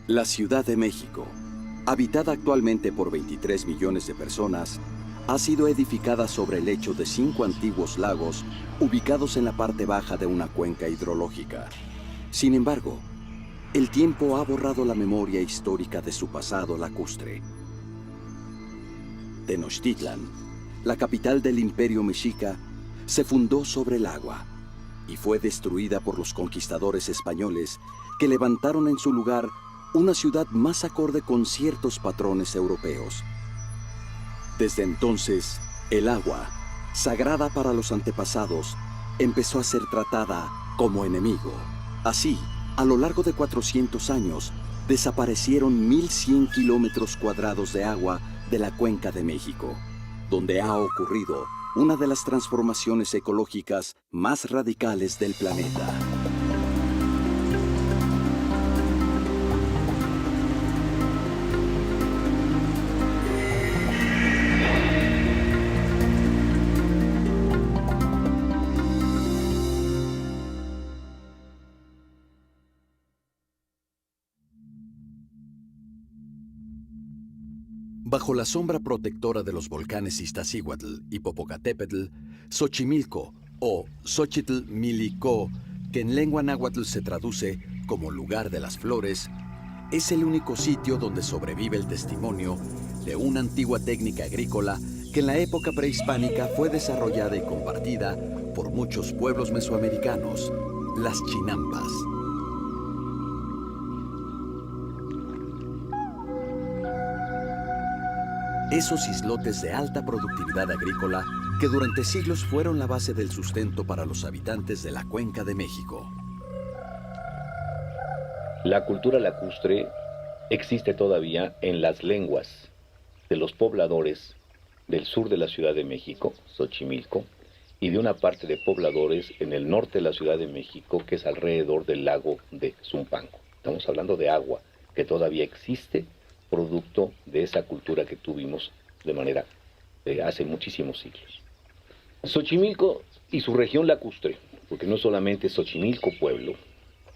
La Ciudad de México, habitada actualmente por 23 millones de personas, ha sido edificada sobre el lecho de 5 antiguos lagos ubicados en la parte baja de una cuenca hidrológica. Sin embargo, el tiempo ha borrado la memoria histórica de su pasado lacustre. Tenochtitlan, la capital del Imperio Mexica, se fundó sobre el agua y fue destruida por los conquistadores españoles que levantaron en su lugar una ciudad más acorde con ciertos patrones europeos. Desde entonces, el agua, sagrada para los antepasados, empezó a ser tratada como enemigo. Así, a lo largo de 400 años, desaparecieron 1.100 kilómetros cuadrados de agua de la Cuenca de México, donde ha ocurrido una de las transformaciones ecológicas más radicales del planeta. Bajo la sombra protectora de los volcanes Iztaccíhuatl y Popocatépetl, Xochimilco, o Xochitl Milicó, que en lengua náhuatl se traduce como lugar de las flores, es el único sitio donde sobrevive el testimonio de una antigua técnica agrícola que en la época prehispánica fue desarrollada y compartida por muchos pueblos mesoamericanos, las chinampas. Esos islotes de alta productividad agrícola que durante siglos fueron la base del sustento para los habitantes de la Cuenca de México. La cultura lacustre existe todavía en las lenguas de los pobladores del sur de la Ciudad de México, Xochimilco, y de una parte de pobladores en el norte de la Ciudad de México, que es alrededor del lago de Zumpango. Estamos hablando de agua que todavía existe, producto de esa cultura que tuvimos de manera de hace muchísimos siglos. Xochimilco y su región lacustre, porque no solamente Xochimilco pueblo,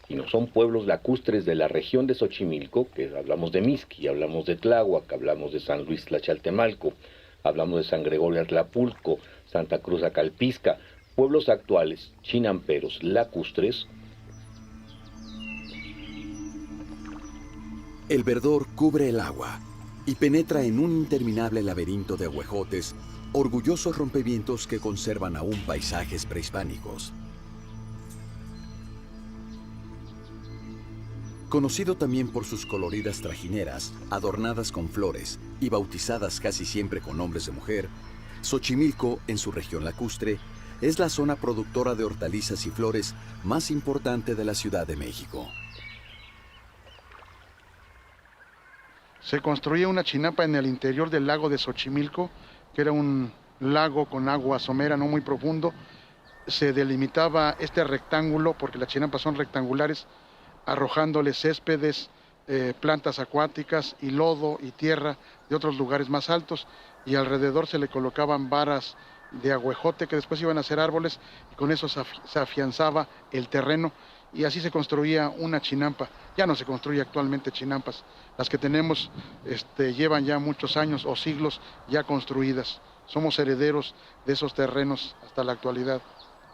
sino son pueblos lacustres de la región de Xochimilco, que hablamos de Mixqui, hablamos de Tláhuac, hablamos de San Luis Tlaxcaltemalco, hablamos de San Gregorio Atlapulco, Santa Cruz Acalpisca, pueblos actuales, chinamperos, lacustres. El verdor cubre el agua y penetra en un interminable laberinto de ahuejotes, orgullosos rompevientos que conservan aún paisajes prehispánicos. Conocido también por sus coloridas trajineras, adornadas con flores y bautizadas casi siempre con nombres de mujer, Xochimilco, en su región lacustre, es la zona productora de hortalizas y flores más importante de la Ciudad de México. Se construía una chinampa en el interior del lago de Xochimilco, que era un lago con agua somera no muy profundo. Se delimitaba este rectángulo, porque las chinampas son rectangulares, arrojándole céspedes, plantas acuáticas y lodo y tierra de otros lugares más altos, y alrededor se le colocaban varas de ahuejote que después iban a ser árboles, y con eso se afianzaba el terreno, y así se construía una chinampa. Ya no se construye actualmente chinampas. Las que tenemos llevan ya muchos años o siglos ya construidas. Somos herederos de esos terrenos hasta la actualidad.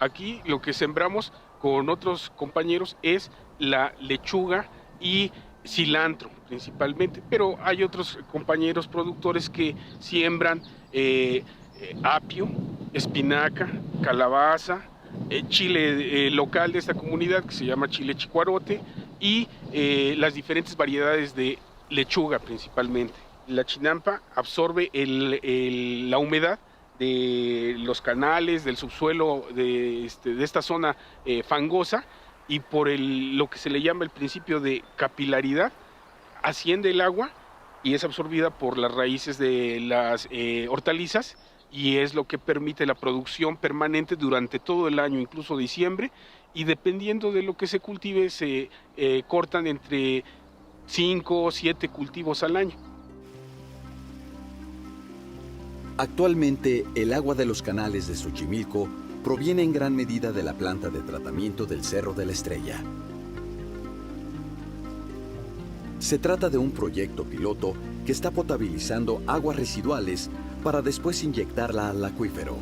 Aquí lo que sembramos con otros compañeros es la lechuga y cilantro principalmente, pero hay otros compañeros productores que siembran apio, espinaca, calabaza, chile local de esta comunidad que se llama chile chicuarote, y las diferentes variedades de lechuga principalmente. La chinampa absorbe la humedad de los canales, del subsuelo de esta zona fangosa, y por lo que se le llama el principio de capilaridad, asciende el agua y es absorbida por las raíces de las hortalizas, y es lo que permite la producción permanente durante todo el año, incluso diciembre, y dependiendo de lo que se cultive se cortan entre 5 o 7 cultivos al año. Actualmente, el agua de los canales de Xochimilco proviene en gran medida de la planta de tratamiento del Cerro de la Estrella. Se trata de un proyecto piloto que está potabilizando aguas residuales para después inyectarla al acuífero.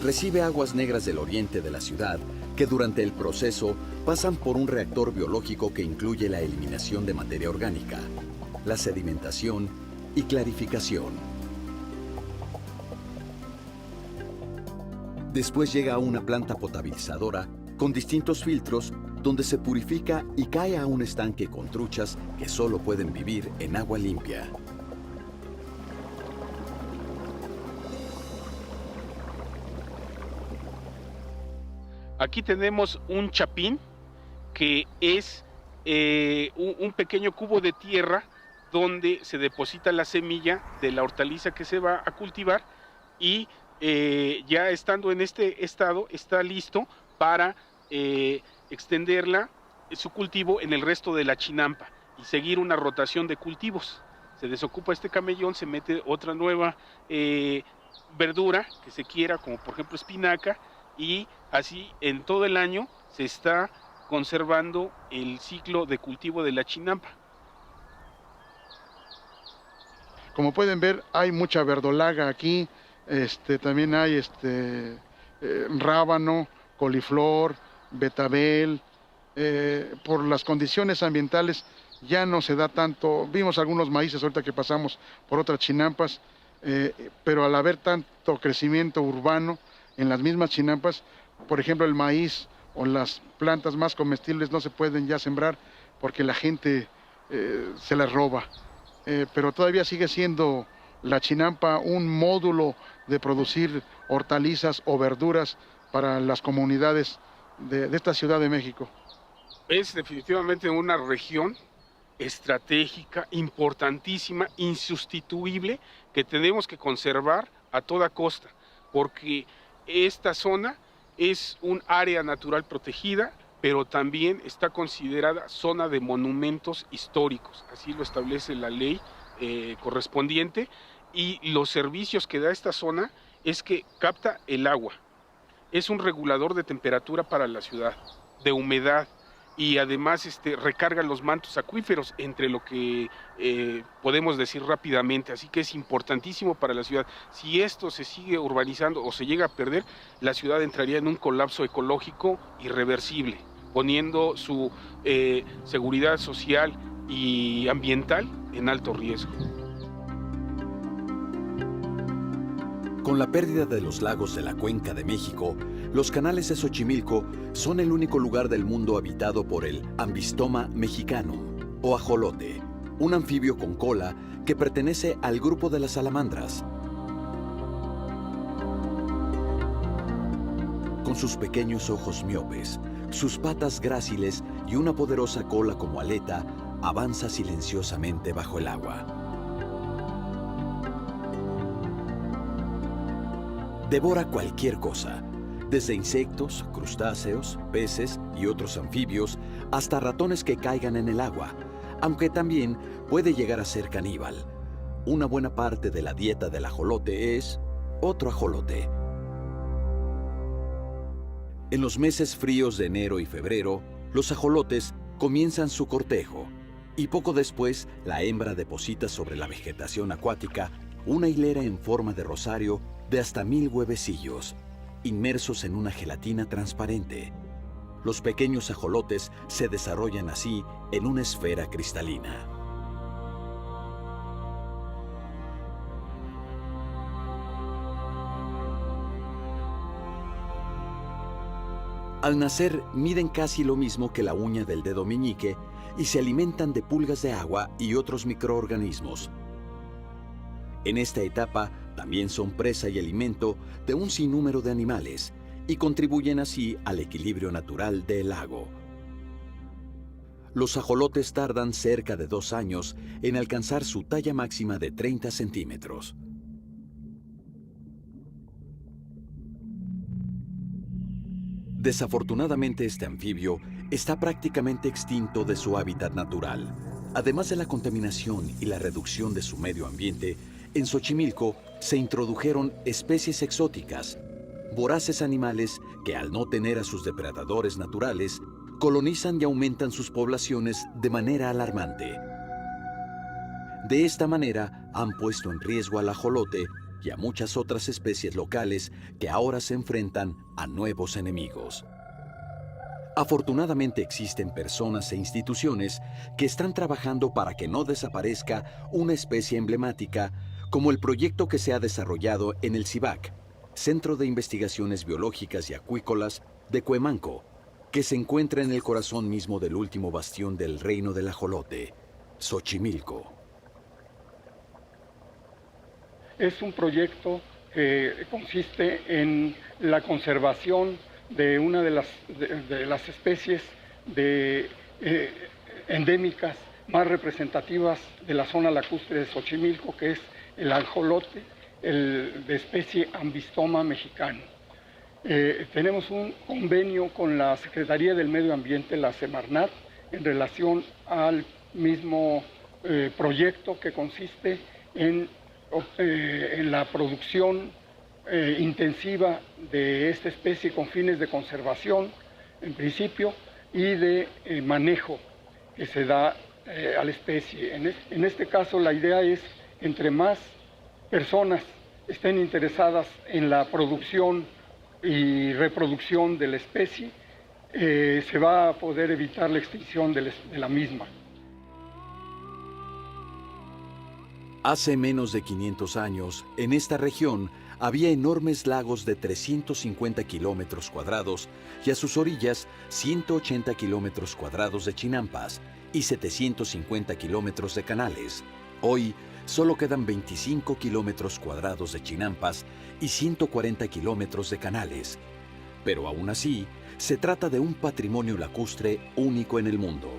Recibe aguas negras del oriente de la ciudad que durante el proceso pasan por un reactor biológico que incluye la eliminación de materia orgánica, la sedimentación y clarificación. Después llega a una planta potabilizadora con distintos filtros donde se purifica y cae a un estanque con truchas que solo pueden vivir en agua limpia. Aquí tenemos un chapín, que es un pequeño cubo de tierra donde se deposita la semilla de la hortaliza que se va a cultivar y ya estando en este estado está listo para extenderla, su cultivo, en el resto de la chinampa y seguir una rotación de cultivos. Se desocupa este camellón, se mete otra nueva verdura que se quiera, como por ejemplo espinaca, y así en todo el año se está conservando el ciclo de cultivo de la chinampa. Como pueden ver, hay mucha verdolaga aquí, también hay rábano, coliflor, betabel. Por las condiciones ambientales ya no se da tanto. Vimos algunos maíces ahorita que pasamos por otras chinampas, pero al haber tanto crecimiento urbano en las mismas chinampas, por ejemplo el maíz o las plantas más comestibles no se pueden ya sembrar porque la gente se las roba. Pero todavía sigue siendo la chinampa un módulo de producir hortalizas o verduras para las comunidades de esta Ciudad de México. Es definitivamente una región estratégica, importantísima, insustituible, que tenemos que conservar a toda costa, porque esta zona es un área natural protegida, pero también está considerada zona de monumentos históricos, así lo establece la ley correspondiente, y los servicios que da esta zona es que capta el agua, es un regulador de temperatura para la ciudad, de humedad, y además recarga los mantos acuíferos, entre lo que podemos decir rápidamente, así que es importantísimo para la ciudad. Si esto se sigue urbanizando o se llega a perder, la ciudad entraría en un colapso ecológico irreversible, poniendo su seguridad social y ambiental en alto riesgo. Con la pérdida de los lagos de la Cuenca de México, los canales de Xochimilco son el único lugar del mundo habitado por el Ambistoma mexicano, o ajolote, un anfibio con cola que pertenece al grupo de las salamandras. Con sus pequeños ojos miopes, sus patas gráciles y una poderosa cola como aleta, avanza silenciosamente bajo el agua. Devora cualquier cosa, desde insectos, crustáceos, peces y otros anfibios, hasta ratones que caigan en el agua, aunque también puede llegar a ser caníbal. Una buena parte de la dieta del ajolote es otro ajolote. En los meses fríos de enero y febrero, los ajolotes comienzan su cortejo y poco después la hembra deposita sobre la vegetación acuática una hilera en forma de rosario de hasta 1000 huevecillos, inmersos en una gelatina transparente. Los pequeños ajolotes se desarrollan así en una esfera cristalina. Al nacer miden casi lo mismo que la uña del dedo meñique y se alimentan de pulgas de agua y otros microorganismos. En esta etapa también son presa y alimento de un sinnúmero de animales y contribuyen así al equilibrio natural del lago. Los ajolotes tardan cerca de 2 años en alcanzar su talla máxima de 30 centímetros. Desafortunadamente, este anfibio está prácticamente extinto de su hábitat natural. Además de la contaminación y la reducción de su medio ambiente, en Xochimilco se introdujeron especies exóticas, voraces animales que al no tener a sus depredadores naturales, colonizan y aumentan sus poblaciones de manera alarmante. De esta manera han puesto en riesgo al ajolote y a muchas otras especies locales que ahora se enfrentan a nuevos enemigos. Afortunadamente existen personas e instituciones que están trabajando para que no desaparezca una especie emblemática, como el proyecto que se ha desarrollado en el CIBAC, Centro de Investigaciones Biológicas y Acuícolas de Cuemanco, que se encuentra en el corazón mismo del último bastión del reino del ajolote, Xochimilco. Es un proyecto que consiste en la conservación de una de las especies endémicas más representativas de la zona lacustre de Xochimilco, que es el ajolote, de especie Ambistoma mexicano. Tenemos un convenio con la Secretaría del Medio Ambiente, la Semarnat, en relación al mismo proyecto, que consiste en la producción intensiva de esta especie con fines de conservación, en principio, y de manejo que se da a la especie. En este caso, la idea es, entre más personas estén interesadas en la producción y reproducción de la especie, se va a poder evitar la extinción de la misma. Hace menos de 500 años, en esta región había enormes lagos de 350 kilómetros cuadrados y a sus orillas 180 kilómetros cuadrados de chinampas y 750 kilómetros de canales. Hoy solo quedan 25 kilómetros cuadrados de chinampas y 140 kilómetros de canales. Pero aún así, se trata de un patrimonio lacustre único en el mundo.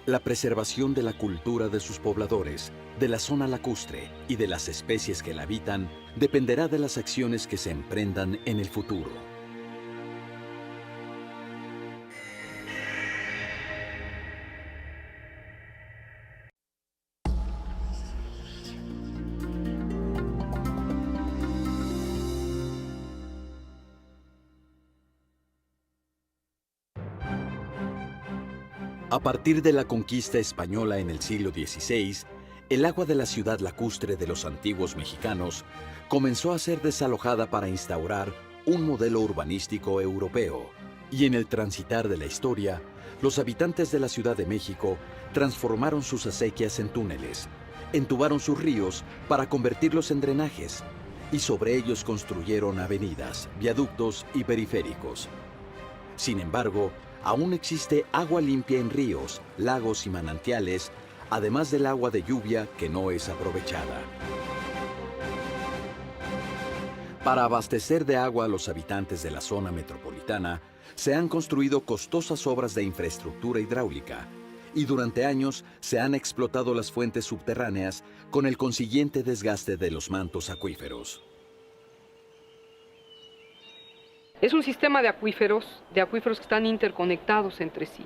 La preservación de la cultura de sus pobladores, de la zona lacustre y de las especies que la habitan dependerá de las acciones que se emprendan en el futuro. A partir de la conquista española en el siglo XVI, el agua de la ciudad lacustre de los antiguos mexicanos comenzó a ser desalojada para instaurar un modelo urbanístico europeo. Y en el transitar de la historia, los habitantes de la Ciudad de México transformaron sus acequias en túneles, entubaron sus ríos para convertirlos en drenajes, y sobre ellos construyeron avenidas, viaductos y periféricos. Sin embargo, aún existe agua limpia en ríos, lagos y manantiales, además del agua de lluvia que no es aprovechada. Para abastecer de agua a los habitantes de la zona metropolitana, se han construido costosas obras de infraestructura hidráulica y durante años se han explotado las fuentes subterráneas con el consiguiente desgaste de los mantos acuíferos. Es un sistema de acuíferos que están interconectados entre sí.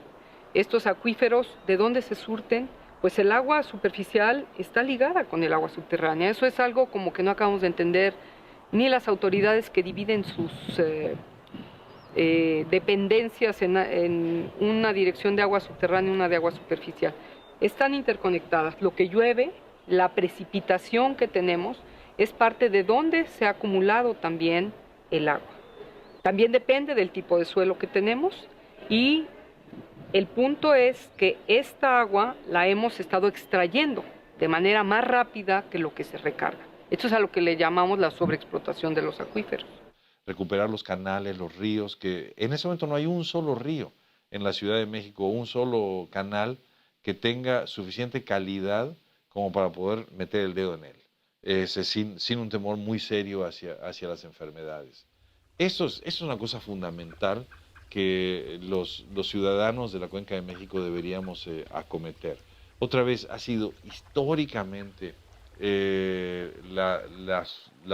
Estos acuíferos, ¿de dónde se surten? Pues el agua superficial está ligada con el agua subterránea. Eso es algo como que no acabamos de entender ni las autoridades que dividen sus dependencias en una dirección de agua subterránea y una de agua superficial. Están interconectadas. Lo que llueve, la precipitación que tenemos, es parte de dónde se ha acumulado también el agua. También depende del tipo de suelo que tenemos y el punto es que esta agua la hemos estado extrayendo de manera más rápida que lo que se recarga. Esto es a lo que le llamamos la sobreexplotación de los acuíferos. Recuperar los canales, los ríos, que en ese momento no hay un solo río en la Ciudad de México, un solo canal que tenga suficiente calidad como para poder meter el dedo en él, sin un temor muy serio hacia las enfermedades. Eso es una cosa fundamental que los ciudadanos de la Cuenca de México deberíamos acometer. Otra vez, ha sido históricamente la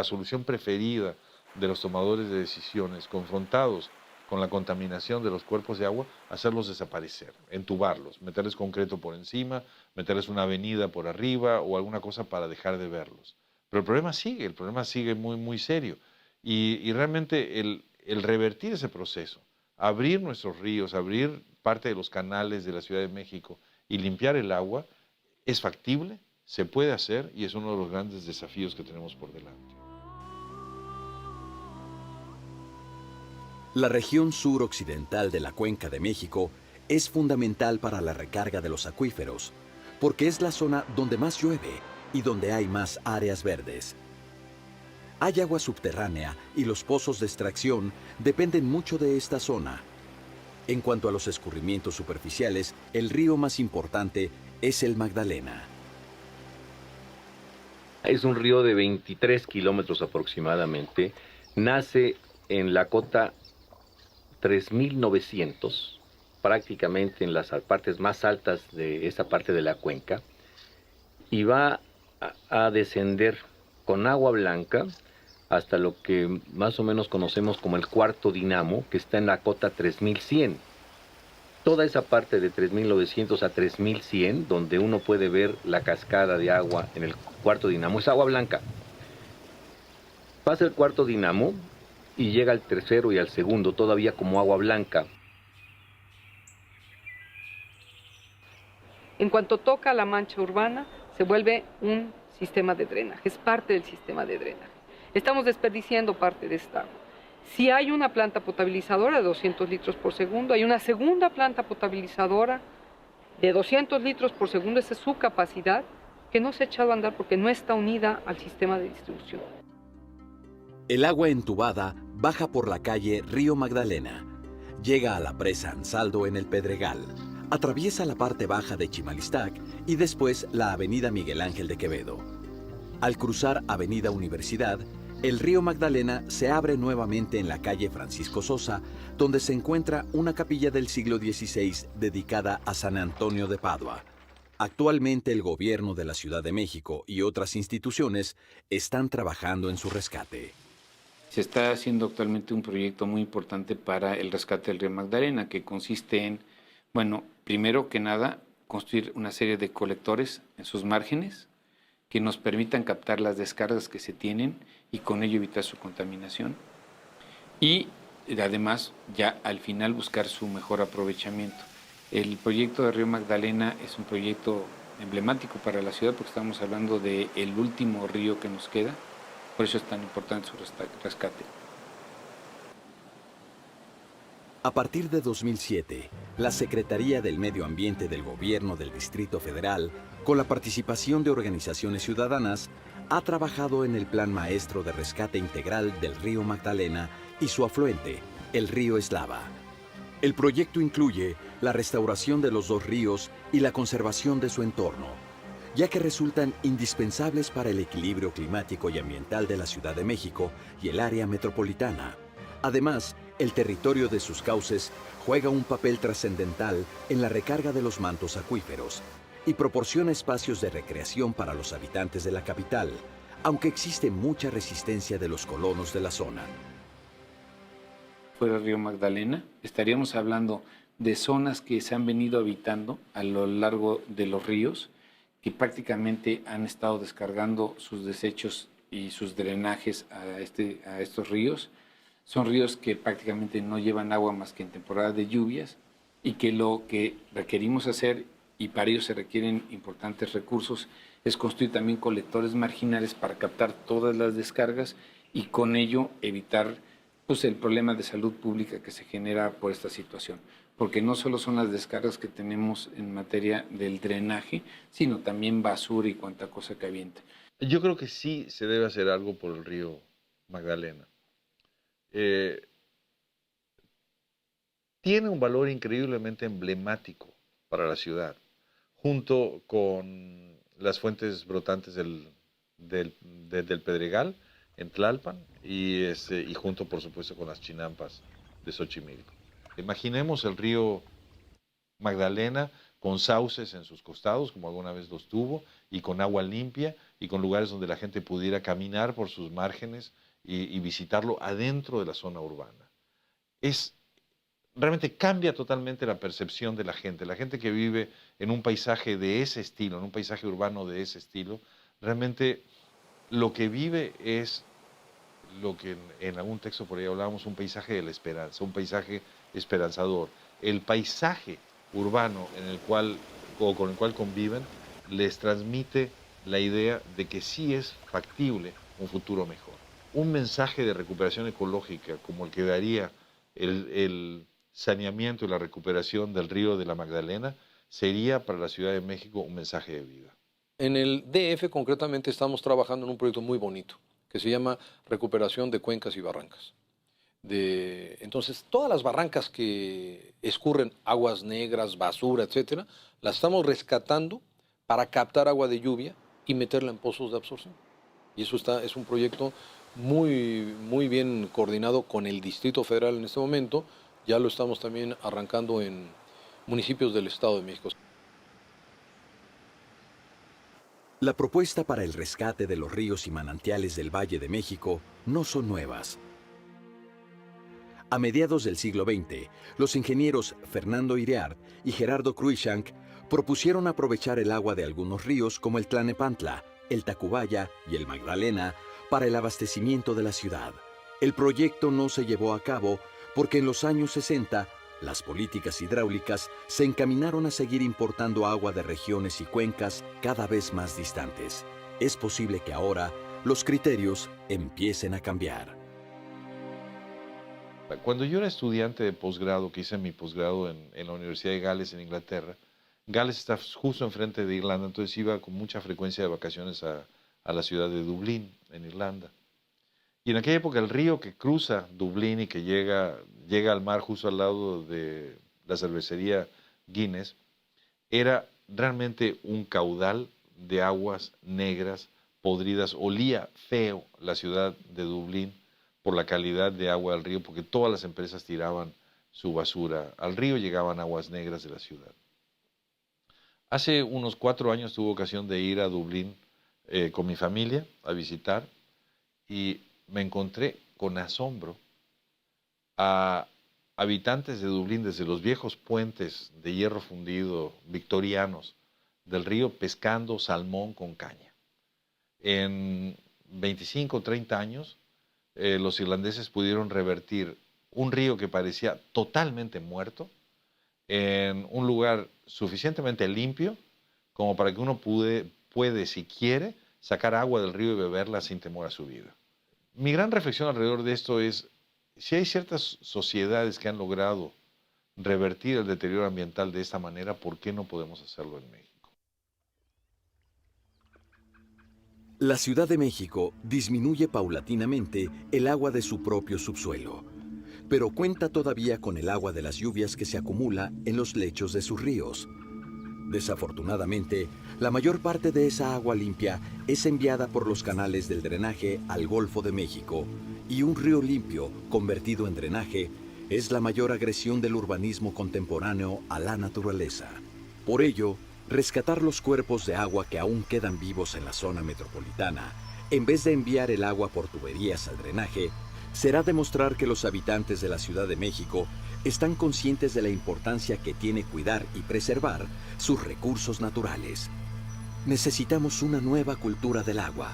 solución preferida de los tomadores de decisiones confrontados con la contaminación de los cuerpos de agua, hacerlos desaparecer, entubarlos, meterles concreto por encima, meterles una avenida por arriba o alguna cosa para dejar de verlos. Pero el problema sigue muy, muy serio. Y realmente el revertir ese proceso, abrir nuestros ríos, abrir parte de los canales de la Ciudad de México y limpiar el agua, es factible, se puede hacer y es uno de los grandes desafíos que tenemos por delante. La región suroccidental de la Cuenca de México es fundamental para la recarga de los acuíferos, porque es la zona donde más llueve y donde hay más áreas verdes. Hay agua subterránea y los pozos de extracción dependen mucho de esta zona. En cuanto a los escurrimientos superficiales, el río más importante es el Magdalena. Es un río de 23 kilómetros aproximadamente. Nace en la cota 3900, prácticamente en las partes más altas de esa parte de la cuenca, y va a descender con agua blanca hasta lo que más o menos conocemos como el cuarto dinamo, que está en la cota 3100. Toda esa parte de 3900 a 3100, donde uno puede ver la cascada de agua en el cuarto dinamo, es agua blanca. Pasa el cuarto dinamo y llega al tercero y al segundo todavía como agua blanca. En cuanto toca la mancha urbana, se vuelve un sistema de drenaje, es parte del sistema de drenaje. Estamos desperdiciando parte de esta agua. Si hay una planta potabilizadora de 200 litros por segundo, hay una segunda planta potabilizadora de 200 litros por segundo, esa es su capacidad, que no se ha echado a andar porque no está unida al sistema de distribución. El agua entubada baja por la calle Río Magdalena, llega a la presa Ansaldo en el Pedregal, atraviesa la parte baja de Chimalistac y después la avenida Miguel Ángel de Quevedo. Al cruzar Avenida Universidad, el río Magdalena se abre nuevamente en la calle Francisco Sosa, donde se encuentra una capilla del siglo XVI dedicada a San Antonio de Padua. Actualmente el gobierno de la Ciudad de México y otras instituciones están trabajando en su rescate. Se está haciendo actualmente un proyecto muy importante para el rescate del río Magdalena, que consiste en, bueno, primero que nada, construir una serie de colectores en sus márgenes que nos permitan captar las descargas que se tienen y con ello evitar su contaminación. Y además, ya al final buscar su mejor aprovechamiento. El proyecto de Río Magdalena es un proyecto emblemático para la ciudad porque estamos hablando del último río que nos queda, por eso es tan importante su rescate. A partir de 2007, la Secretaría del Medio Ambiente del Gobierno del Distrito Federal, con la participación de organizaciones ciudadanas, ha trabajado en el Plan Maestro de Rescate Integral del río Magdalena y su afluente, el río Eslava. El proyecto incluye la restauración de los dos ríos y la conservación de su entorno, ya que resultan indispensables para el equilibrio climático y ambiental de la Ciudad de México y el área metropolitana. Además, el territorio de sus cauces juega un papel trascendental en la recarga de los mantos acuíferos y proporciona espacios de recreación para los habitantes de la capital, aunque existe mucha resistencia de los colonos de la zona. Fuera del río Magdalena, estaríamos hablando de zonas que se han venido habitando a lo largo de los ríos, que prácticamente han estado descargando sus desechos y sus drenajes a estos ríos. Son ríos que prácticamente no llevan agua más que en temporada de lluvias y que lo que requerimos hacer, y para ello se requieren importantes recursos, es construir también colectores marginales para captar todas las descargas y con ello evitar pues, el problema de salud pública que se genera por esta situación. Porque no solo son las descargas que tenemos en materia del drenaje, sino también basura y cuanta cosa que avienta. Yo creo que sí se debe hacer algo por el río Magdalena. Tiene un valor increíblemente emblemático para la ciudad, junto con las fuentes brotantes del Pedregal en Tlalpan y junto, por supuesto, con las chinampas de Xochimilco. Imaginemos el río Magdalena con sauces en sus costados, como alguna vez los tuvo, y con agua limpia, y con lugares donde la gente pudiera caminar por sus márgenes y visitarlo adentro de la zona urbana. Realmente cambia totalmente la percepción de la gente que vive en un paisaje de ese estilo, en un paisaje urbano de ese estilo, realmente lo que vive es lo que en algún texto por ahí hablábamos, un paisaje de la esperanza, un paisaje esperanzador. El paisaje urbano con el cual conviven les transmite la idea de que sí es factible un futuro mejor. Un mensaje de recuperación ecológica como el que daría el saneamiento y la recuperación del río de la Magdalena sería para la Ciudad de México un mensaje de vida. En el DF concretamente estamos trabajando en un proyecto muy bonito que se llama Recuperación de Cuencas y Barrancas. Entonces, todas las barrancas que escurren aguas negras, basura, etcétera, las estamos rescatando para captar agua de lluvia y meterla en pozos de absorción. Y eso es un proyecto muy bien coordinado con el Distrito Federal en este momento. Ya lo estamos también arrancando en municipios del Estado de México. La propuesta para el rescate de los ríos y manantiales del Valle de México no son nuevas. A mediados del siglo XX, los ingenieros Fernando Iriart y Gerardo Cruikshank propusieron aprovechar el agua de algunos ríos como el Tlanepantla, el Tacubaya y el Magdalena para el abastecimiento de la ciudad. El proyecto no se llevó a cabo porque en los años 60 las políticas hidráulicas se encaminaron a seguir importando agua de regiones y cuencas cada vez más distantes. Es posible que ahora los criterios empiecen a cambiar. Cuando yo era estudiante de posgrado, que hice mi posgrado en la Universidad de Gales, en Inglaterra, Gales está justo enfrente de Irlanda, entonces iba con mucha frecuencia de vacaciones a la ciudad de Dublín, en Irlanda. Y en aquella época el río que cruza Dublín y que llega al mar justo al lado de la cervecería Guinness, era realmente un caudal de aguas negras, podridas. Olía feo la ciudad de Dublín por la calidad de agua del río, porque todas las empresas tiraban su basura al río, llegaban aguas negras de la ciudad. Hace unos 4 años tuve ocasión de ir a Dublín con mi familia a visitar y me encontré con asombro a habitantes de Dublín desde los viejos puentes de hierro fundido victorianos del río pescando salmón con caña. En 25 o 30 años los irlandeses pudieron revertir un río que parecía totalmente muerto en un lugar suficientemente limpio como para que uno puede, si quiere, sacar agua del río y beberla sin temor a su vida. Mi gran reflexión alrededor de esto es, si hay ciertas sociedades que han logrado revertir el deterioro ambiental de esta manera, ¿por qué no podemos hacerlo en México? La Ciudad de México disminuye paulatinamente el agua de su propio subsuelo, pero cuenta todavía con el agua de las lluvias que se acumula en los lechos de sus ríos. Desafortunadamente, la mayor parte de esa agua limpia es enviada por los canales del drenaje al Golfo de México, y un río limpio, convertido en drenaje, es la mayor agresión del urbanismo contemporáneo a la naturaleza. Por ello, rescatar los cuerpos de agua que aún quedan vivos en la zona metropolitana, en vez de enviar el agua por tuberías al drenaje, será demostrar que los habitantes de la Ciudad de México están conscientes de la importancia que tiene cuidar y preservar sus recursos naturales. Necesitamos una nueva cultura del agua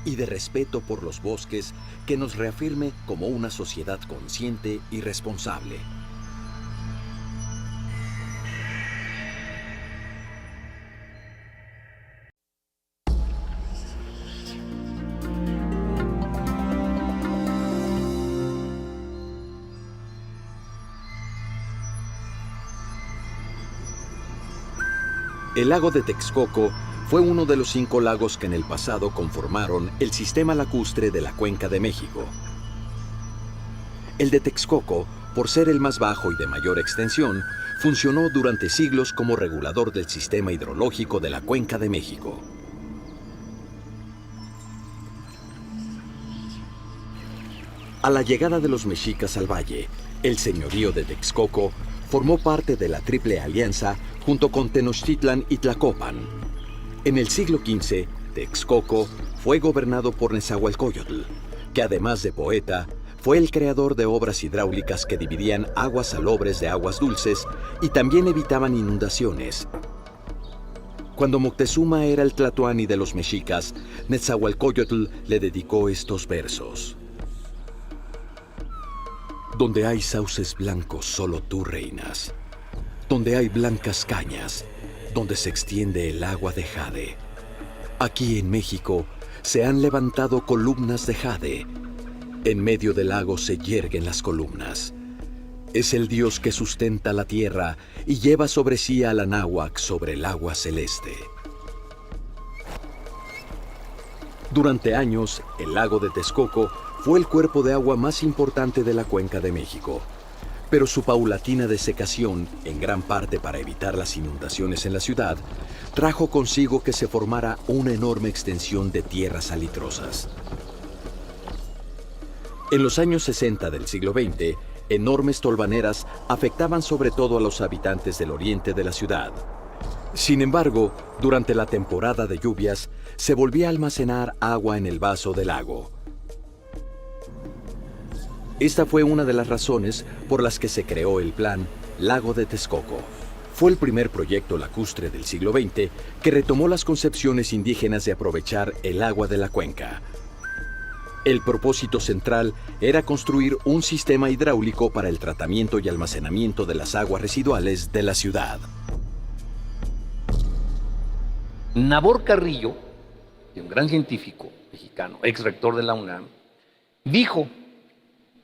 y de respeto por los bosques que nos reafirme como una sociedad consciente y responsable. El lago de Texcoco fue uno de los 5 lagos que en el pasado conformaron el sistema lacustre de la Cuenca de México. El de Texcoco, por ser el más bajo y de mayor extensión, funcionó durante siglos como regulador del sistema hidrológico de la Cuenca de México. A la llegada de los mexicas al valle, el señorío de Texcoco formó parte de la Triple Alianza junto con Tenochtitlan y Tlacopan. En el siglo XV, Texcoco fue gobernado por Nezahualcóyotl, que además de poeta, fue el creador de obras hidráulicas que dividían aguas salobres de aguas dulces y también evitaban inundaciones. Cuando Moctezuma era el tlatoani de los mexicas, Nezahualcóyotl le dedicó estos versos. Donde hay sauces blancos, solo tú reinas. Donde hay blancas cañas, donde se extiende el agua de jade. Aquí en México se han levantado columnas de jade. En medio del lago se yerguen las columnas. Es el dios que sustenta la tierra y lleva sobre sí al Anáhuac sobre el agua celeste. Durante años, el lago de Texcoco fue el cuerpo de agua más importante de la Cuenca de México. Pero su paulatina desecación, en gran parte para evitar las inundaciones en la ciudad, trajo consigo que se formara una enorme extensión de tierras salitrosas. En los años 60 del siglo XX, enormes tolvaneras afectaban sobre todo a los habitantes del oriente de la ciudad. Sin embargo, durante la temporada de lluvias, se volvía a almacenar agua en el vaso del lago. Esta fue una de las razones por las que se creó el plan Lago de Texcoco. Fue el primer proyecto lacustre del siglo XX que retomó las concepciones indígenas de aprovechar el agua de la cuenca. El propósito central era construir un sistema hidráulico para el tratamiento y almacenamiento de las aguas residuales de la ciudad. Nabor Carrillo, un gran científico mexicano, ex rector de la UNAM, dijo: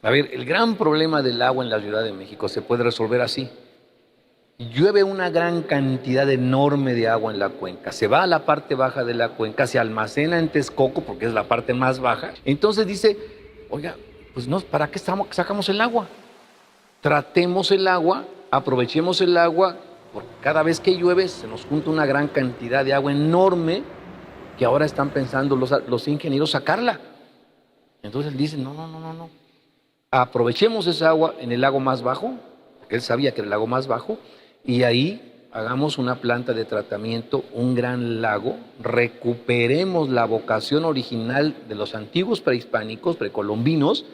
a ver, el gran problema del agua en la Ciudad de México se puede resolver así. Llueve una gran cantidad enorme de agua en la cuenca, se va a la parte baja de la cuenca, se almacena en Texcoco porque es la parte más baja. Entonces dice, oiga, pues no, ¿para qué sacamos el agua? Tratemos el agua, aprovechemos el agua, porque cada vez que llueve se nos junta una gran cantidad de agua enorme que ahora están pensando los ingenieros sacarla. Entonces él dice, no. Aprovechemos esa agua en el lago más bajo, porque él sabía que era el lago más bajo, y ahí hagamos una planta de tratamiento, un gran lago, recuperemos la vocación original de los antiguos prehispánicos, precolombinos.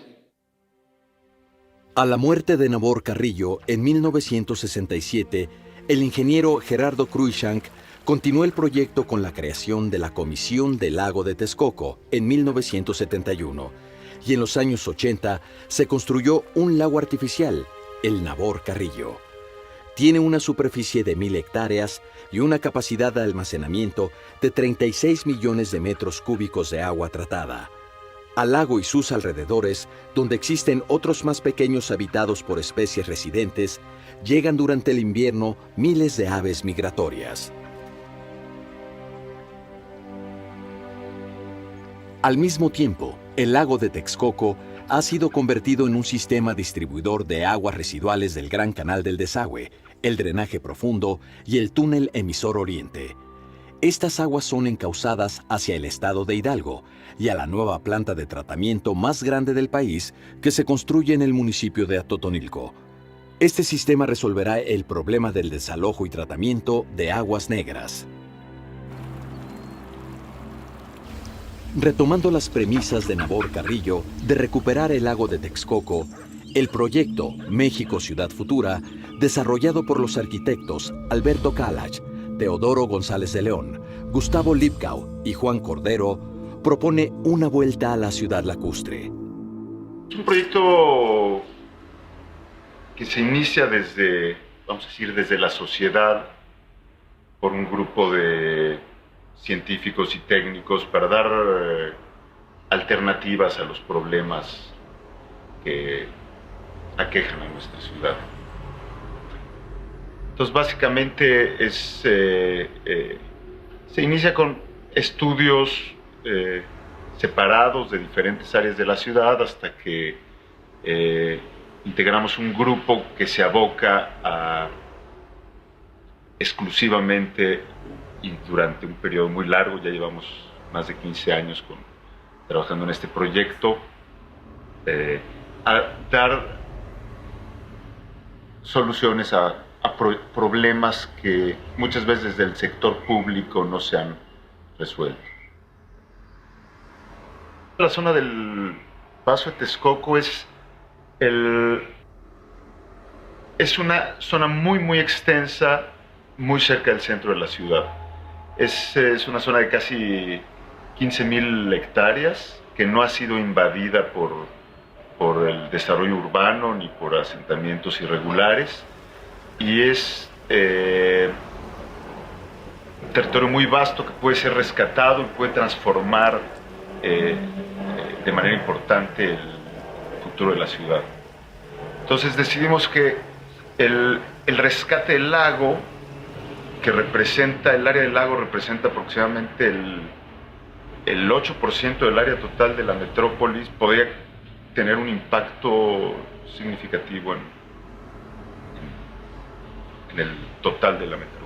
A la muerte de Nabor Carrillo en 1967, el ingeniero Gerardo Cruikshank continuó el proyecto con la creación de la Comisión del Lago de Texcoco en 1971. Y en los años 80 se construyó un lago artificial, el Nabor Carrillo. Tiene una superficie de 1,000 hectáreas y una capacidad de almacenamiento de 36 millones de metros cúbicos de agua tratada. Al lago y sus alrededores, donde existen otros más pequeños habitados por especies residentes, llegan durante el invierno miles de aves migratorias. Al mismo tiempo, el lago de Texcoco ha sido convertido en un sistema distribuidor de aguas residuales del Gran Canal del Desagüe, el drenaje profundo y el túnel emisor oriente. Estas aguas son encauzadas hacia el estado de Hidalgo y a la nueva planta de tratamiento más grande del país que se construye en el municipio de Atotonilco. Este sistema resolverá el problema del desalojo y tratamiento de aguas negras. Retomando las premisas de Nabor Carrillo de recuperar el lago de Texcoco, el proyecto México Ciudad Futura, desarrollado por los arquitectos Alberto Kalach, Teodoro González de León, Gustavo Lipkau y Juan Cordero, propone una vuelta a la ciudad lacustre. Es un proyecto que se inicia desde, vamos a decir, desde la sociedad, por un grupo de científicos y técnicos para dar alternativas a los problemas que aquejan a nuestra ciudad. Entonces, básicamente se inicia con estudios separados de diferentes áreas de la ciudad hasta que integramos un grupo que se aboca a exclusivamente y durante un periodo muy largo, ya llevamos más de 15 años trabajando en este proyecto, a dar soluciones a problemas que muchas veces desde el sector público no se han resuelto. La zona del Paso de Texcoco es una zona muy extensa, muy cerca del centro de la ciudad. Es una zona de casi 15,000 hectáreas que no ha sido invadida por el desarrollo urbano ni por asentamientos irregulares, y es territorio muy vasto que puede ser rescatado y puede transformar de manera importante el futuro de la ciudad. Entonces decidimos que el rescate del lago, que representa, el área del lago representa aproximadamente el 8% del área total de la metrópolis, podría tener un impacto significativo en el total de la metrópoli.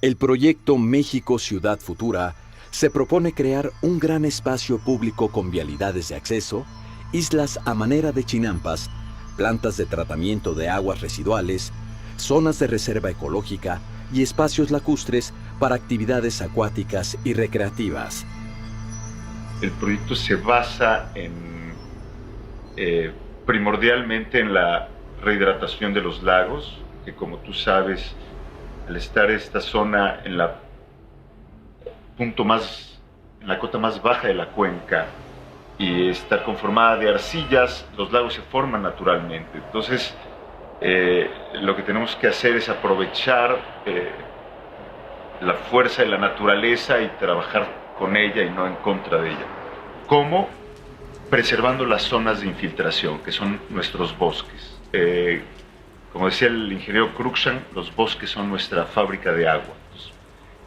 El proyecto México Ciudad Futura se propone crear un gran espacio público con vialidades de acceso, islas a manera de chinampas, plantas de tratamiento de aguas residuales, zonas de reserva ecológica y espacios lacustres para actividades acuáticas y recreativas. El proyecto se basa primordialmente en la rehidratación de los lagos, que como tú sabes, al estar esta zona en la cota más baja de la cuenca y estar conformada de arcillas, los lagos se forman naturalmente. Entonces, lo que tenemos que hacer es aprovechar la fuerza de la naturaleza y trabajar con ella y no en contra de ella. ¿Cómo? Preservando las zonas de infiltración, que son nuestros bosques. Como decía el ingeniero Cruikshank, los bosques son nuestra fábrica de agua. Entonces,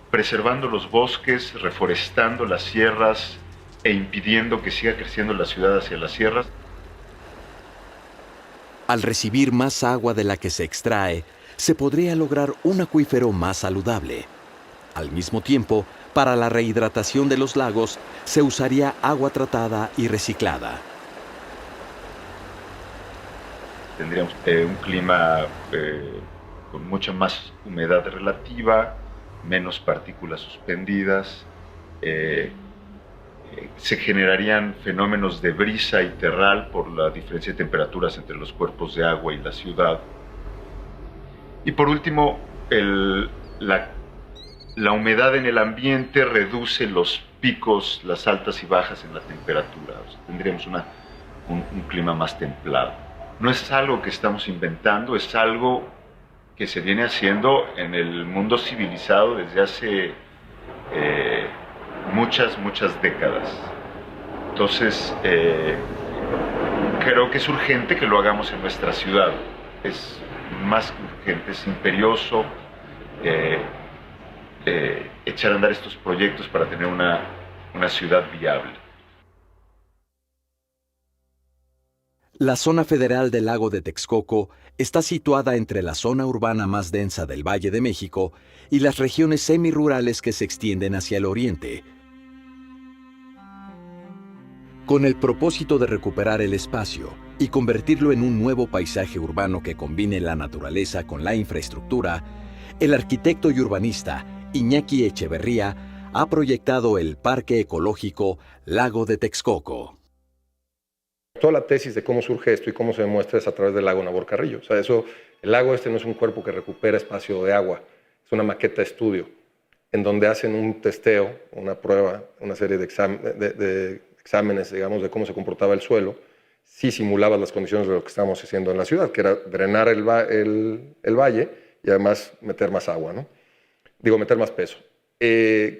preservando los bosques, reforestando las sierras e impidiendo que siga creciendo la ciudad hacia las sierras. Al recibir más agua de la que se extrae, se podría lograr un acuífero más saludable. Al mismo tiempo, para la rehidratación de los lagos, se usaría agua tratada y reciclada. Tendríamos un clima con mucha más humedad relativa, menos partículas suspendidas, se generarían fenómenos de brisa y terral por la diferencia de temperaturas entre los cuerpos de agua y la ciudad. Y por último, la humedad en el ambiente reduce los picos, las altas y bajas en la temperatura. O sea, tendríamos un clima más templado. No es algo que estamos inventando, es algo que se viene haciendo en el mundo civilizado desde hace muchas décadas. Entonces, creo que es urgente que lo hagamos en nuestra ciudad. Es más que urgente, es imperioso echar a andar estos proyectos para tener una ciudad viable. La zona federal del lago de Texcoco está situada entre la zona urbana más densa del Valle de México y las regiones semirurales que se extienden hacia el oriente. Con el propósito de recuperar el espacio y convertirlo en un nuevo paisaje urbano que combine la naturaleza con la infraestructura, el arquitecto y urbanista Iñaki Echeverría ha proyectado el Parque Ecológico Lago de Texcoco. Toda la tesis de cómo surge esto y cómo se demuestra es a través del lago Navorcarrillo. O sea, el lago no es un cuerpo que recupera espacio de agua, es una maqueta de estudio en donde hacen un testeo, una prueba, una serie de exámenes, digamos, de cómo se comportaba el suelo, si simulaba las condiciones de lo que estábamos haciendo en la ciudad, que era drenar el valle y además meter más agua, ¿no? Digo, meter más peso.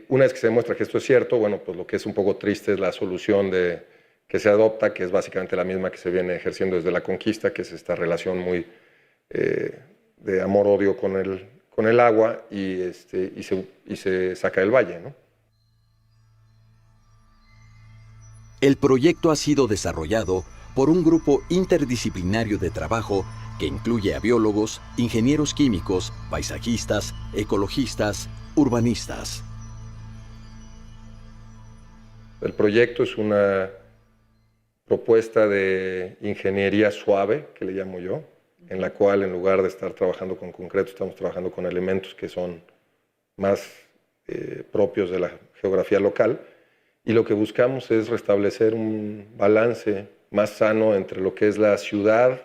Una vez que se demuestra que esto es cierto, bueno, pues lo que es un poco triste es la solución que se adopta, que es básicamente la misma que se viene ejerciendo desde la conquista, que es esta relación muy de amor-odio con el agua y se saca del valle, ¿no? El proyecto ha sido desarrollado por un grupo interdisciplinario de trabajo que incluye a biólogos, ingenieros químicos, paisajistas, ecologistas, urbanistas. El proyecto es una propuesta de ingeniería suave, que le llamo yo, en la cual en lugar de estar trabajando con concreto, estamos trabajando con elementos que son más propios de la geografía local, y lo que buscamos es restablecer un balance más sano entre lo que es la ciudad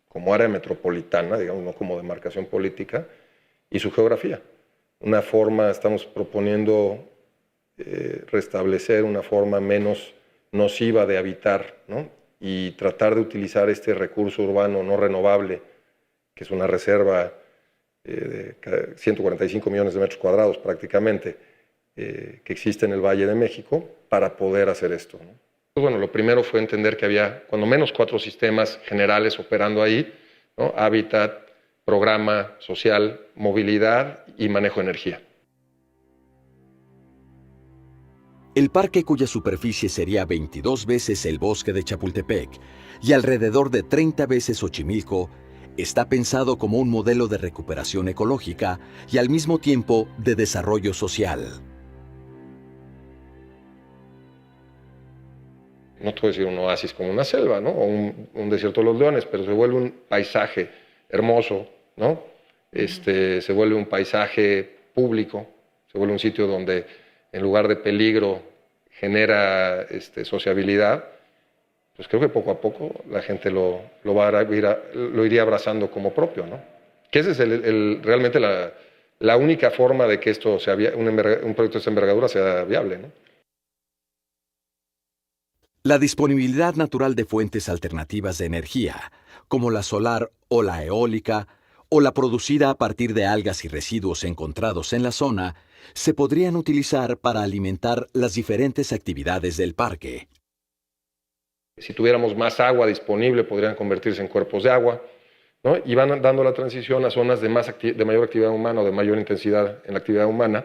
como área metropolitana, digamos, no como demarcación política, y su geografía. Estamos proponiendo restablecer una forma menos nociva de habitar, ¿no? Y tratar de utilizar este recurso urbano no renovable, que es una reserva de 145 millones de metros cuadrados prácticamente, que existe en el Valle de México para poder hacer esto, ¿no? Pues bueno, lo primero fue entender que había cuando menos 4 sistemas generales operando ahí, ¿no? Hábitat, programa social, movilidad y manejo de energía. El parque, cuya superficie sería 22 veces el bosque de Chapultepec y alrededor de 30 veces Xochimilco, está pensado como un modelo de recuperación ecológica y al mismo tiempo de desarrollo social. No te voy a decir un oasis como una selva, ¿no? O un desierto de los leones, pero se vuelve un paisaje hermoso, ¿no? Se vuelve un paisaje público, se vuelve un sitio donde en lugar de peligro genera sociabilidad. Pues creo que poco a poco la gente lo iría abrazando como propio, ¿no? Que esa es realmente la única forma de que esto un proyecto de esta envergadura sea viable, ¿no? La disponibilidad natural de fuentes alternativas de energía, como la solar o la eólica, o la producida a partir de algas y residuos encontrados en la zona, se podrían utilizar para alimentar las diferentes actividades del parque. Si tuviéramos más agua disponible, podrían convertirse en cuerpos de agua, ¿no? Y van dando la transición a zonas de mayor actividad humana o de mayor intensidad en la actividad humana,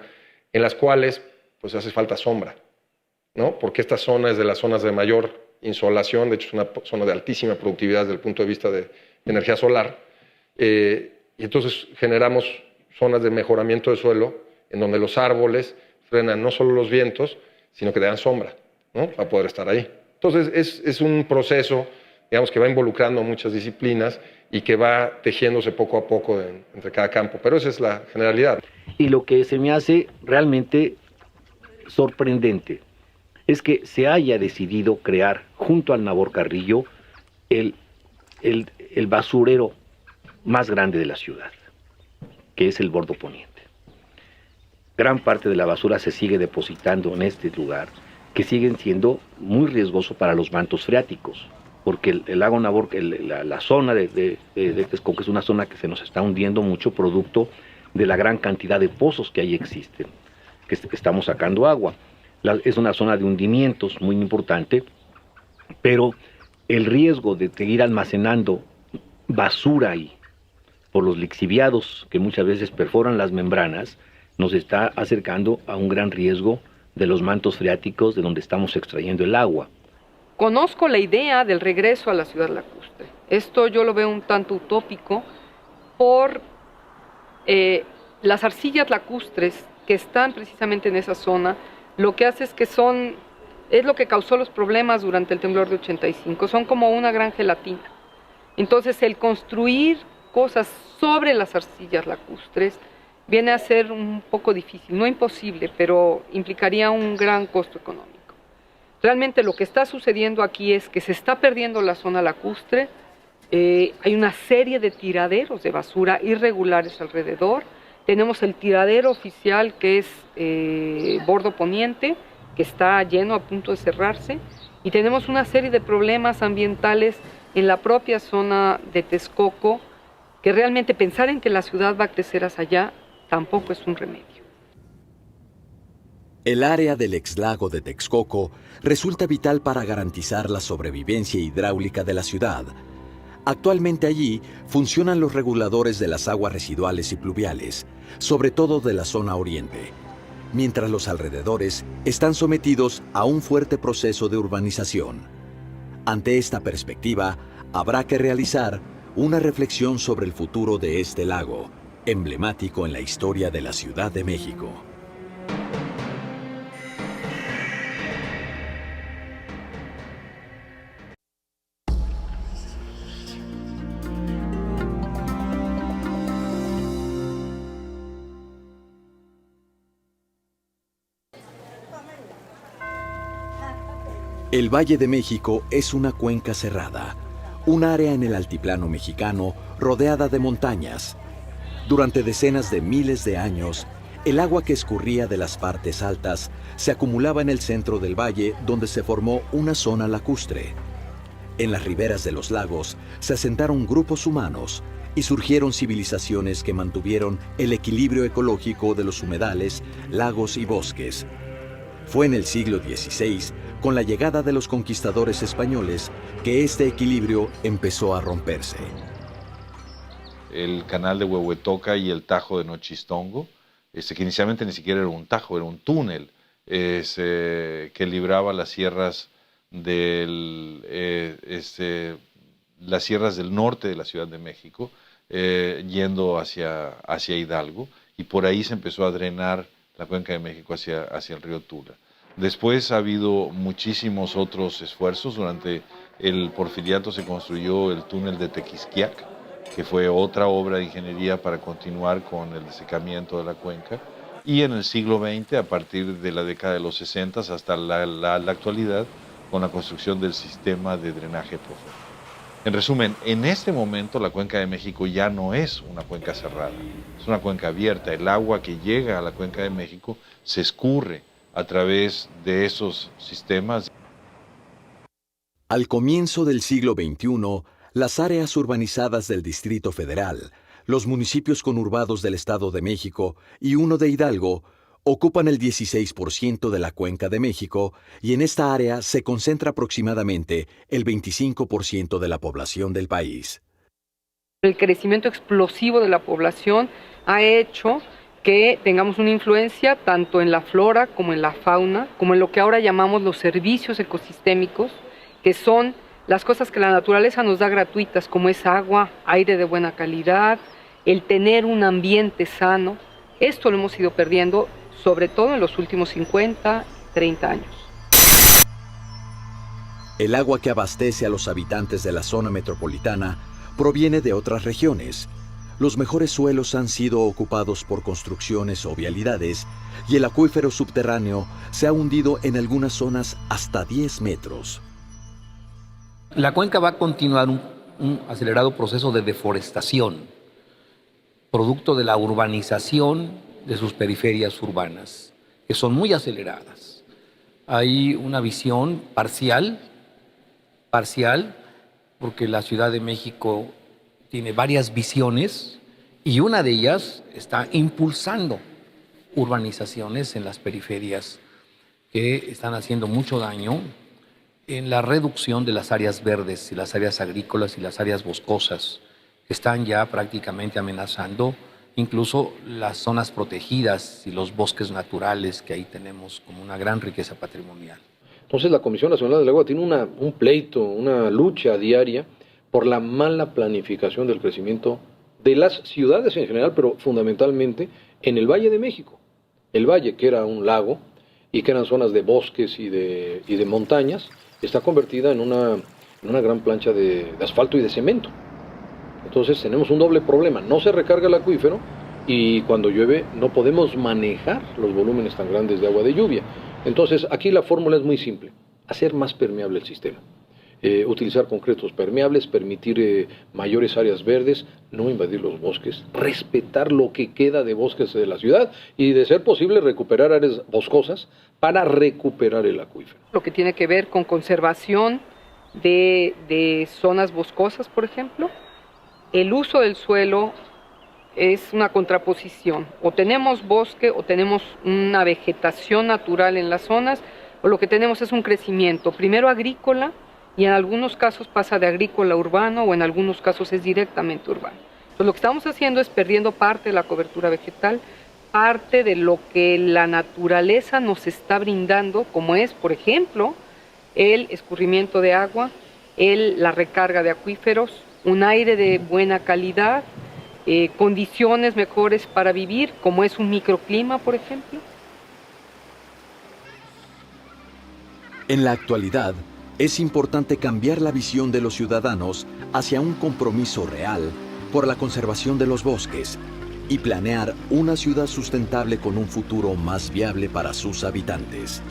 en las cuales pues hace falta sombra, ¿no? Porque esta zona es de las zonas de mayor insolación, de hecho es una zona de altísima productividad desde el punto de vista de energía solar, y entonces generamos zonas de mejoramiento de suelo en donde los árboles frenan no solo los vientos, sino que te dan sombra, ¿no? Para poder estar ahí. Entonces es un proceso, digamos, que va involucrando muchas disciplinas y que va tejiéndose poco a poco entre cada campo, pero esa es la generalidad. Y lo que se me hace realmente sorprendente es que se haya decidido crear junto al Nabor Carrillo el basurero más grande de la ciudad, que es el Bordo Poniente. Gran parte de la basura se sigue depositando en este lugar, que siguen siendo muy riesgoso para los mantos freáticos, porque el lago Nabor, la zona de Texcoco es una zona que se nos está hundiendo mucho producto de la gran cantidad de pozos que ahí existen, que estamos sacando agua. Es una zona de hundimientos muy importante, pero el riesgo de seguir almacenando basura ahí, por los lixiviados que muchas veces perforan las membranas, nos está acercando a un gran riesgo de los mantos freáticos de donde estamos extrayendo el agua. Conozco la idea del regreso a la ciudad lacustre. Esto yo lo veo un tanto utópico por las arcillas lacustres que están precisamente en esa zona. Lo que hace es que es lo que causó los problemas durante el temblor de 85. Son como una gran gelatina. Entonces el construir cosas sobre las arcillas lacustres viene a ser un poco difícil, no imposible, pero implicaría un gran costo económico. Realmente lo que está sucediendo aquí es que se está perdiendo la zona lacustre, hay una serie de tiraderos de basura irregulares alrededor, tenemos el tiradero oficial que es Bordo Poniente, que está lleno a punto de cerrarse, y tenemos una serie de problemas ambientales en la propia zona de Texcoco, que realmente pensar en que la ciudad va a crecer hacia allá tampoco es un remedio. El área del exlago de Texcoco resulta vital para garantizar la sobrevivencia hidráulica de la ciudad. Actualmente allí funcionan los reguladores de las aguas residuales y pluviales, sobre todo de la zona oriente, mientras los alrededores están sometidos a un fuerte proceso de urbanización. Ante esta perspectiva, habrá que realizar una reflexión sobre el futuro de este lago, emblemático en la historia de la Ciudad de México. El Valle de México es una cuenca cerrada, un área en el altiplano mexicano rodeada de montañas. Durante decenas de miles de años, el agua que escurría de las partes altas se acumulaba en el centro del valle, donde se formó una zona lacustre. En las riberas de los lagos se asentaron grupos humanos, y surgieron civilizaciones que mantuvieron el equilibrio ecológico de los humedales, lagos y bosques. Fue en el siglo XVI, con la llegada de los conquistadores españoles, que este equilibrio empezó a romperse. El canal de Huehuetoca y el Tajo de Nochistongo, que inicialmente ni siquiera era un tajo, era un túnel que libraba las sierras las sierras del norte de la Ciudad de México, yendo hacia Hidalgo, y por ahí se empezó a drenar la Cuenca de México hacia el río Tula. Después ha habido muchísimos otros esfuerzos. Durante el Porfiriato se construyó el túnel de Tequisquiac, que fue otra obra de ingeniería para continuar con el desecamiento de la cuenca. Y en el siglo XX, a partir de la década de los 60 hasta la actualidad, con la construcción del sistema de drenaje profundo. En resumen, en este momento la Cuenca de México ya no es una cuenca cerrada, es una cuenca abierta. El agua que llega a la Cuenca de México se escurre a través de esos sistemas. Al comienzo del siglo XXI, las áreas urbanizadas del Distrito Federal, los municipios conurbados del Estado de México y uno de Hidalgo ocupan el 16% de la Cuenca de México, y en esta área se concentra aproximadamente el 25% de la población del país. El crecimiento explosivo de la población ha hecho que tengamos una influencia tanto en la flora como en la fauna, como en lo que ahora llamamos los servicios ecosistémicos, que son las cosas que la naturaleza nos da gratuitas, como es agua, aire de buena calidad, el tener un ambiente sano. Esto lo hemos ido perdiendo, sobre todo en los últimos 50, 30 años. El agua que abastece a los habitantes de la zona metropolitana proviene de otras regiones. Los mejores suelos han sido ocupados por construcciones o vialidades, y el acuífero subterráneo se ha hundido en algunas zonas hasta 10 metros. La cuenca va a continuar un acelerado proceso de deforestación, producto de la urbanización de sus periferias urbanas, que son muy aceleradas. Hay una visión parcial, porque la Ciudad de México tiene varias visiones, y una de ellas está impulsando urbanizaciones en las periferias que están haciendo mucho daño en la reducción de las áreas verdes y las áreas agrícolas y las áreas boscosas, que están ya prácticamente amenazando incluso las zonas protegidas y los bosques naturales que ahí tenemos como una gran riqueza patrimonial. Entonces la Comisión Nacional del Agua tiene un pleito, una lucha diaria por la mala planificación del crecimiento de las ciudades en general, pero fundamentalmente en el Valle de México. El valle, que era un lago y que eran zonas de bosques y de montañas, está convertida en una gran plancha de asfalto y de cemento. Entonces tenemos un doble problema: no se recarga el acuífero, y cuando llueve no podemos manejar los volúmenes tan grandes de agua de lluvia. Entonces aquí la fórmula es muy simple: hacer más permeable el sistema, utilizar concretos permeables, permitir mayores áreas verdes, no invadir los bosques, respetar lo que queda de bosques de la ciudad y, de ser posible, recuperar áreas boscosas para recuperar el acuífero. Lo que tiene que ver con conservación de zonas boscosas, por ejemplo. El uso del suelo es una contraposición. O tenemos bosque o tenemos una vegetación natural en las zonas, o lo que tenemos es un crecimiento, primero agrícola, y en algunos casos pasa de agrícola a urbano, o en algunos casos es directamente urbano. Entonces lo que estamos haciendo es perdiendo parte de la cobertura vegetal, parte de lo que la naturaleza nos está brindando, como es, por ejemplo, el escurrimiento de agua, la recarga de acuíferos, un aire de buena calidad, condiciones mejores para vivir, como es un microclima, por ejemplo. En la actualidad, es importante cambiar la visión de los ciudadanos hacia un compromiso real por la conservación de los bosques y planear una ciudad sustentable con un futuro más viable para sus habitantes.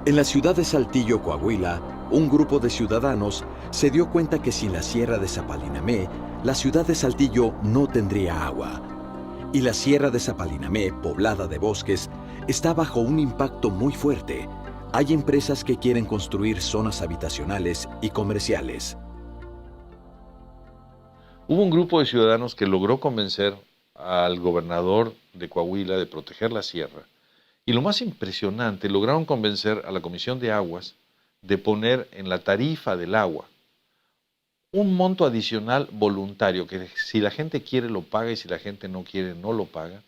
En la ciudad de Saltillo, Coahuila, un grupo de ciudadanos se dio cuenta que sin la Sierra de Zapalinamé, la ciudad de Saltillo no tendría agua. Y la Sierra de Zapalinamé, poblada de bosques, está bajo un impacto muy fuerte, hay empresas que quieren construir zonas habitacionales y comerciales. Hubo un grupo de ciudadanos que logró convencer al gobernador de Coahuila de proteger la sierra. Y lo más impresionante, lograron convencer a la Comisión de Aguas de poner en la tarifa del agua un monto adicional voluntario, que si la gente quiere lo paga y si la gente no quiere no lo paga,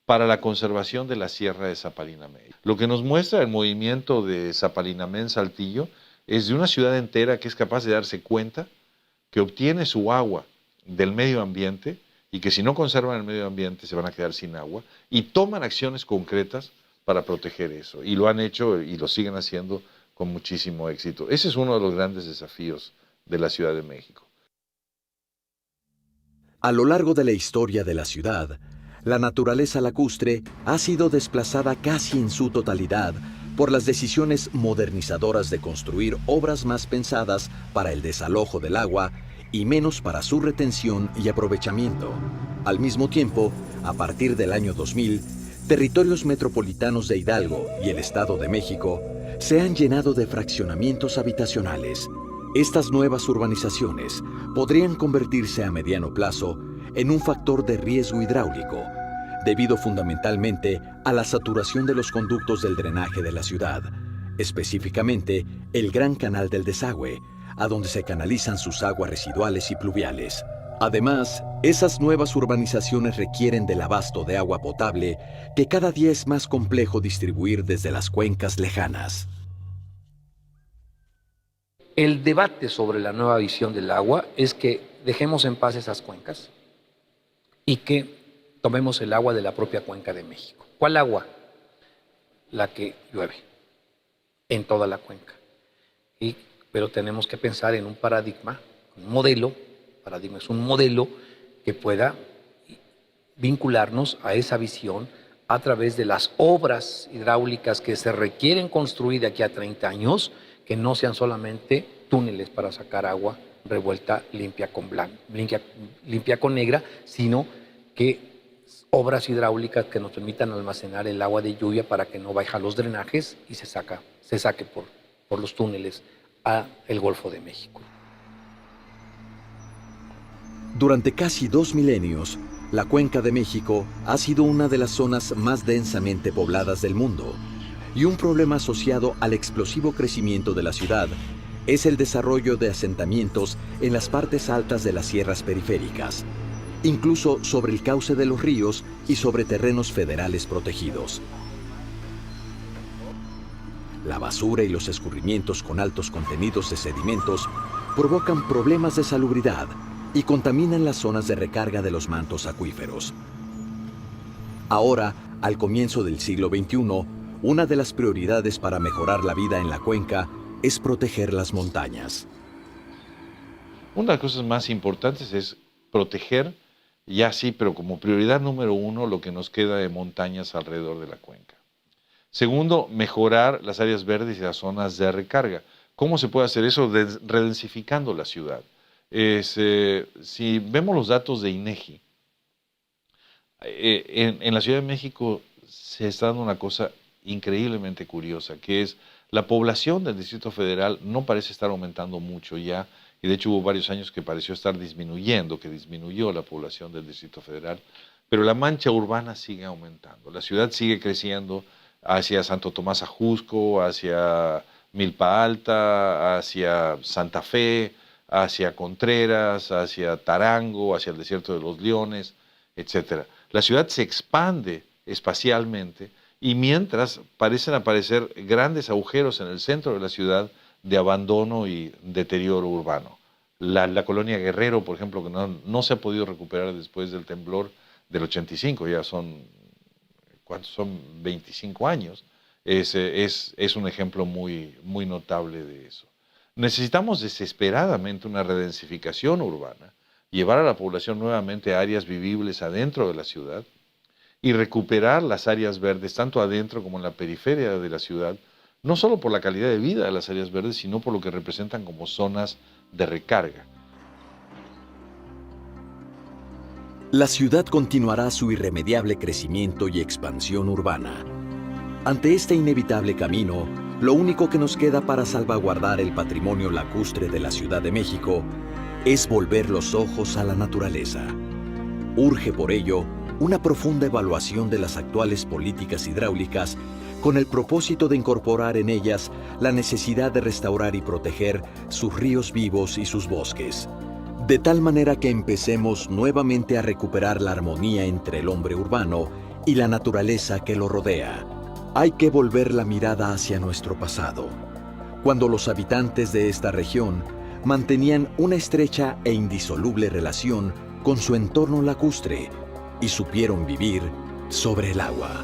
para la conservación de la sierra de Zapalinamén. Lo que nos muestra el movimiento de Zapalinamén-Saltillo es de una ciudad entera que es capaz de darse cuenta que obtiene su agua del medio ambiente y que si no conservan el medio ambiente se van a quedar sin agua, y toman acciones concretas para proteger eso. Y lo han hecho y lo siguen haciendo con muchísimo éxito. Ese es uno de los grandes desafíos de la Ciudad de México. A lo largo de la historia de la ciudad, la naturaleza lacustre ha sido desplazada casi en su totalidad por las decisiones modernizadoras de construir obras más pensadas para el desalojo del agua y menos para su retención y aprovechamiento. Al mismo tiempo, a partir del año 2000, territorios metropolitanos de Hidalgo y el Estado de México se han llenado de fraccionamientos habitacionales. Estas nuevas urbanizaciones podrían convertirse a mediano plazo en un factor de riesgo hidráulico, debido fundamentalmente a la saturación de los conductos del drenaje de la ciudad, específicamente el Gran Canal del Desagüe, a donde se canalizan sus aguas residuales y pluviales. Además, esas nuevas urbanizaciones requieren del abasto de agua potable que cada día es más complejo distribuir desde las cuencas lejanas. El debate sobre la nueva visión del agua es que dejemos en paz esas cuencas y que tomemos el agua de la propia cuenca de México. ¿Cuál agua? La que llueve en toda la cuenca. Pero tenemos que pensar en un paradigma, un modelo. Paradigma es un modelo que pueda vincularnos a esa visión a través de las obras hidráulicas que se requieren construir de aquí a 30 años, que no sean solamente túneles para sacar agua revuelta limpia con negra, sino que obras hidráulicas que nos permitan almacenar el agua de lluvia para que no vaya a los drenajes y se saque por los túneles a el Golfo de México. Durante casi 2 milenios, la Cuenca de México ha sido una de las zonas más densamente pobladas del mundo, y un problema asociado al explosivo crecimiento de la ciudad es el desarrollo de asentamientos en las partes altas de las sierras periféricas, incluso sobre el cauce de los ríos y sobre terrenos federales protegidos. La basura y los escurrimientos con altos contenidos de sedimentos provocan problemas de salubridad y contaminan las zonas de recarga de los mantos acuíferos. Ahora, al comienzo del siglo XXI, una de las prioridades para mejorar la vida en la cuenca es proteger las montañas. Una de las cosas más importantes es proteger, ya sí, pero como prioridad número 1, lo que nos queda de montañas alrededor de la cuenca. Segundo, mejorar las áreas verdes y las zonas de recarga. ¿Cómo se puede hacer eso? Redensificando la ciudad. Si vemos los datos de INEGI, en la Ciudad de México se está dando una cosa increíblemente curiosa, que es la población del Distrito Federal no parece estar aumentando mucho ya, y de hecho hubo varios años que pareció estar disminuyendo, que disminuyó la población del Distrito Federal, pero la mancha urbana sigue aumentando. La ciudad sigue creciendo hacia Santo Tomás Ajusco, hacia Milpa Alta, hacia Santa Fe, hacia Contreras, hacia Tarango, hacia el Desierto de los Leones, etc. La ciudad se expande espacialmente y mientras parecen aparecer grandes agujeros en el centro de la ciudad de abandono y deterioro urbano. La colonia Guerrero, por ejemplo, que no se ha podido recuperar después del temblor del 85, ya son, ¿cuántos son? 25 años, es un ejemplo muy notable de eso. Necesitamos desesperadamente una redensificación urbana, llevar a la población nuevamente a áreas vivibles adentro de la ciudad y recuperar las áreas verdes, tanto adentro como en la periferia de la ciudad, no solo por la calidad de vida de las áreas verdes, sino por lo que representan como zonas de recarga. La ciudad continuará su irremediable crecimiento y expansión urbana. Ante este inevitable camino, lo único que nos queda para salvaguardar el patrimonio lacustre de la Ciudad de México es volver los ojos a la naturaleza. Urge por ello una profunda evaluación de las actuales políticas hidráulicas con el propósito de incorporar en ellas la necesidad de restaurar y proteger sus ríos vivos y sus bosques, de tal manera que empecemos nuevamente a recuperar la armonía entre el hombre urbano y la naturaleza que lo rodea. Hay que volver la mirada hacia nuestro pasado, cuando los habitantes de esta región mantenían una estrecha e indisoluble relación con su entorno lacustre y supieron vivir sobre el agua.